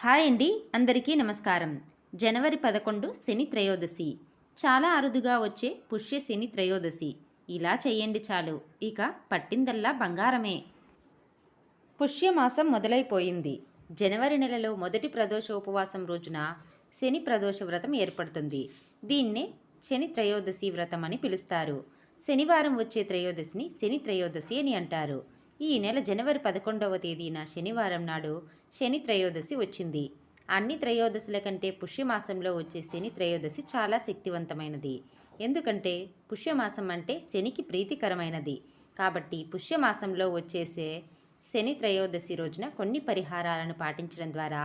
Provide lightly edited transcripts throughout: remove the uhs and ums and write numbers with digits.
Hi అండి, అందరికీ నమస్కారం. జనవరి 11 శని త్రయోదశి. చాలా అరుదుగా వచ్చే పుష్య శని త్రయోదశి. ఇలా చెయ్యండి చాలు, ఇక పట్టిందల్లా బంగారమే. పుష్యమాసం మొదలైపోయింది. జనవరి నెలలో మొదటి ప్రదోష ఉపవాసం రోజున శని ప్రదోష వ్రతం ఏర్పడుతుంది. దీన్నే శని త్రయోదశి వ్రతం అని పిలుస్తారు. శనివారం వచ్చే త్రయోదశిని శని త్రయోదశి అని అంటారు. ఈ నెల జనవరి 11వ తేదీన శనివారం నాడు శని త్రయోదశి వచ్చింది. అన్ని త్రయోదశుల కంటే పుష్యమాసంలో వచ్చే శని త్రయోదశి చాలా శక్తివంతమైనది. ఎందుకంటే పుష్యమాసం అంటే శనికి ప్రీతికరమైనది. కాబట్టి పుష్యమాసంలో వచ్చేసే శని త్రయోదశి రోజున కొన్ని పరిహారాలను పాటించడం ద్వారా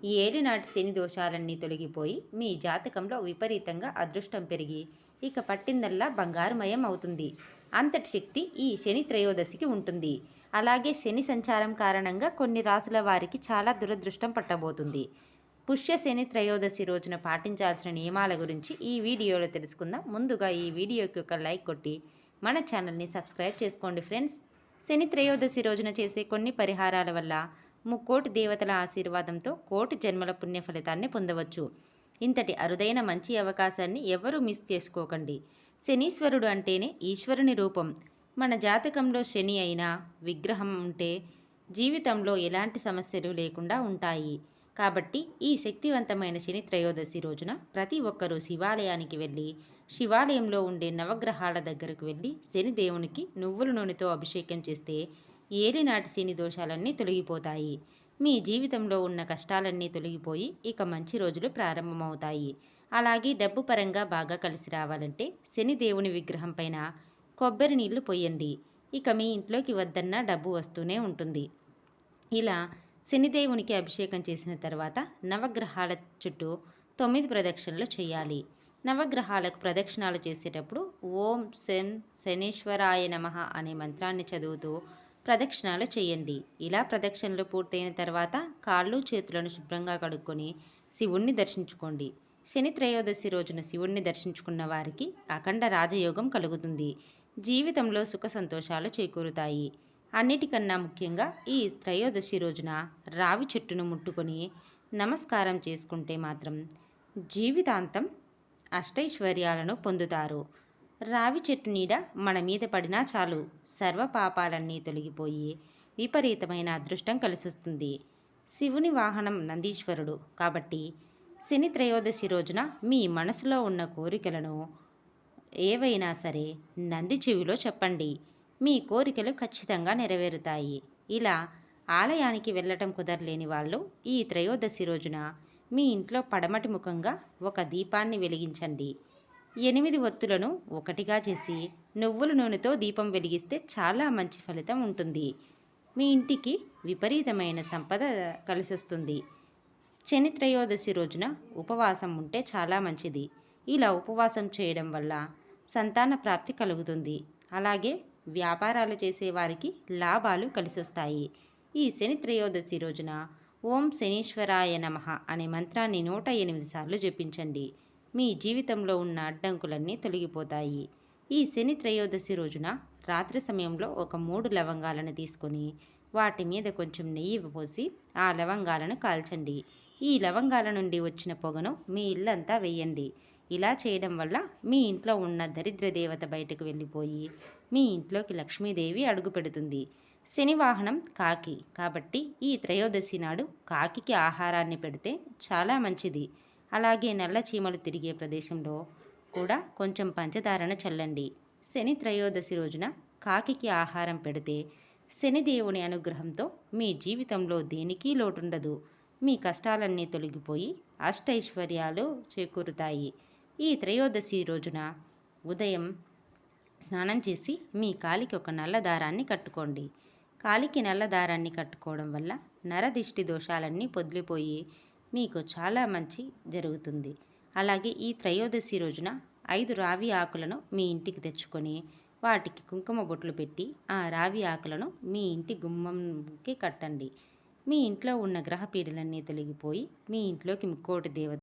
ఈ ఏలినాటి శని దోషాలన్నీ తొలగిపోయి మీ జాతకంలో విపరీతంగా అదృష్టం పెరిగి ఇక పట్టిందల్లా బంగారుమయం అవుతుంది. అంతటి శక్తి ఈ శని త్రయోదశికి ఉంటుంది. అలాగే శని సంచారం కారణంగా కొన్ని రాసుల వారికి చాలా దురదృష్టం పట్టబోతుంది. పుష్య శని త్రయోదశి రోజున పాటించాల్సిన నియమాల గురించి ఈ వీడియోలో తెలుసుకుందాం. ముందుగా ఈ వీడియోకి ఒక లైక్ కొట్టి మన ఛానల్ని సబ్స్క్రైబ్ చేసుకోండి ఫ్రెండ్స్. శని త్రయోదశి రోజున చేసే కొన్ని పరిహారాల వల్ల ముక్కోటి దేవతల ఆశీర్వాదంతో కోటి జన్మల పుణ్య ఫలితాన్ని పొందవచ్చు. ఇంతటి అరుదైన మంచి అవకాశాన్ని ఎవరూ మిస్ చేసుకోకండి. శనీశ్వరుడు అంటేనే ఈశ్వరుని రూపం. మన జాతకంలో శని అయినా విగ్రహం ఉంటే జీవితంలో ఎలాంటి సమస్యలు లేకుండా ఉంటాయి. కాబట్టి ఈ శక్తివంతమైన శని త్రయోదశి రోజున ప్రతి ఒక్కరూ శివాలయానికి వెళ్ళి శివాలయంలో ఉండే నవగ్రహాల దగ్గరకు వెళ్ళి శని దేవునికి నువ్వుల నూనెతో అభిషేకం చేస్తే ఏలినాటి శని దోషాలన్నీ తొలగిపోతాయి. మీ జీవితంలో ఉన్న కష్టాలన్నీ తొలగిపోయి ఇక మంచి రోజులు ప్రారంభమవుతాయి. అలాగే డబ్బు పరంగా బాగా కలిసి రావాలంటే శని దేవుని విగ్రహం పైన కొబ్బరి నీళ్లు పొయ్యండి. ఇక మీ ఇంట్లోకి వద్దన్న డబ్బు వస్తూనే ఉంటుంది. ఇలా శనిదేవునికి అభిషేకం చేసిన తర్వాత నవగ్రహాల చుట్టూ 9 ప్రదక్షిణలు చేయాలి. నవగ్రహాలకు ప్రదక్షిణాలు చేసేటప్పుడు ఓం శనీశ్వరాయ నమః అనే మంత్రాన్ని చదువుతూ ప్రదక్షిణాలు చేయండి. ఇలా ప్రదక్షిణలు పూర్తయిన తర్వాత కాళ్ళు చేతులను శుభ్రంగా కడుక్కొని శివుణ్ణి దర్శించుకోండి. శని త్రయోదశి రోజున శివుణ్ణి దర్శించుకున్న వారికి అఖండ రాజయోగం కలుగుతుంది. జీవితంలో సుఖ సంతోషాలు చేకూరుతాయి. అన్నిటికన్నా ముఖ్యంగా ఈ త్రయోదశి రోజున రావి చెట్టును ముట్టుకొని నమస్కారం చేసుకుంటే మాత్రం జీవితాంతం అష్టైశ్వర్యాలను పొందుతారు. రావి చెట్టు నీడ మన మీద పడినా చాలు, సర్వ పాపాలన్నీ తొలగిపోయి విపరీతమైన అదృష్టం కలిసొస్తుంది. శివుని వాహనం నందీశ్వరుడు కాబట్టి శని త్రయోదశి రోజున మీ మనసులో ఉన్న కోరికలను ఏవైనా సరే నంది చెవిలో చెప్పండి. మీ కోరికలు ఖచ్చితంగా నెరవేరుతాయి. ఇలా ఆలయానికి వెళ్ళటం కుదరలేని వాళ్ళు ఈ త్రయోదశి రోజున మీ ఇంట్లో పడమటి ముఖంగా ఒక దీపాన్ని వెలిగించండి. 8 ఒత్తులను ఒకటిగా చేసి నువ్వుల నూనెతో దీపం వెలిగిస్తే చాలా మంచి ఫలితం ఉంటుంది. మీ ఇంటికి విపరీతమైన సంపద కలిసొస్తుంది. శని త్రయోదశి రోజున ఉపవాసం ఉంటే చాలా మంచిది. ఇలా ఉపవాసం చేయడం వల్ల సంతాన ప్రాప్తి కలుగుతుంది. అలాగే వ్యాపారాలు చేసేవారికి లాభాలు కలిసొస్తాయి. ఈ శని త్రయోదశి రోజున ఓం శనీశ్వరాయ నమః అనే మంత్రాన్ని 108 సార్లు జపించండి. మీ జీవితంలో ఉన్న అడ్డంకులన్నీ తొలగిపోతాయి. ఈ శని త్రయోదశి రోజున రాత్రి సమయంలో ఒక 3 లవంగాలను తీసుకొని వాటి మీద కొంచెం నెయ్యి పోసి ఆ లవంగాలను కాల్చండి. ఈ లవంగాల నుండి వచ్చిన పొగను మీ ఇల్లంతా వేయండి. ఇలా చేయడం వల్ల మీ ఇంట్లో ఉన్న దరిద్ర దేవత బయటకు వెళ్ళిపోయి మీ ఇంట్లోకి లక్ష్మీదేవి అడుగు పెడుతుంది. శని వాహనం కాకి కాబట్టి ఈ త్రయోదశి నాడు కాకికి ఆహారాన్ని పెడితే చాలా మంచిది. అలాగే నల్ల చీమలు తిరిగే ప్రదేశంలో కూడా కొంచెం పంచదారను చల్లండి. శని త్రయోదశి రోజున కాకికి ఆహారం పెడితే శనిదేవుని అనుగ్రహంతో మీ జీవితంలో దేనికి లోటుండదు. మీ కష్టాలన్నీ తొలగిపోయి అష్టైశ్వర్యాలు చేకూరుతాయి. ఈ త్రయోదశి రోజున ఉదయం స్నానం చేసి మీ కాలికి ఒక నల్ల దారాన్ని కట్టుకోండి. కాలికి నల్ల దారాన్ని కట్టుకోవడం వల్ల నరదిష్టి దోషాలన్నీ పొదిలిపోయి మీకు చాలా మంచి జరుగుతుంది. అలాగే ఈ త్రయోదశి రోజున 5 రావి ఆకులను మీ ఇంటికి తెచ్చుకొని వాటికి కుంకుమ బొట్లు పెట్టి ఆ రావి ఆకులను మీ ఇంటి గుమ్మంకి కట్టండి. మీ ఇంట్లో ఉన్న గ్రహ పీడలన్నీ తొలగిపోయి మీ ఇంట్లోకి ముక్కోటి దేవత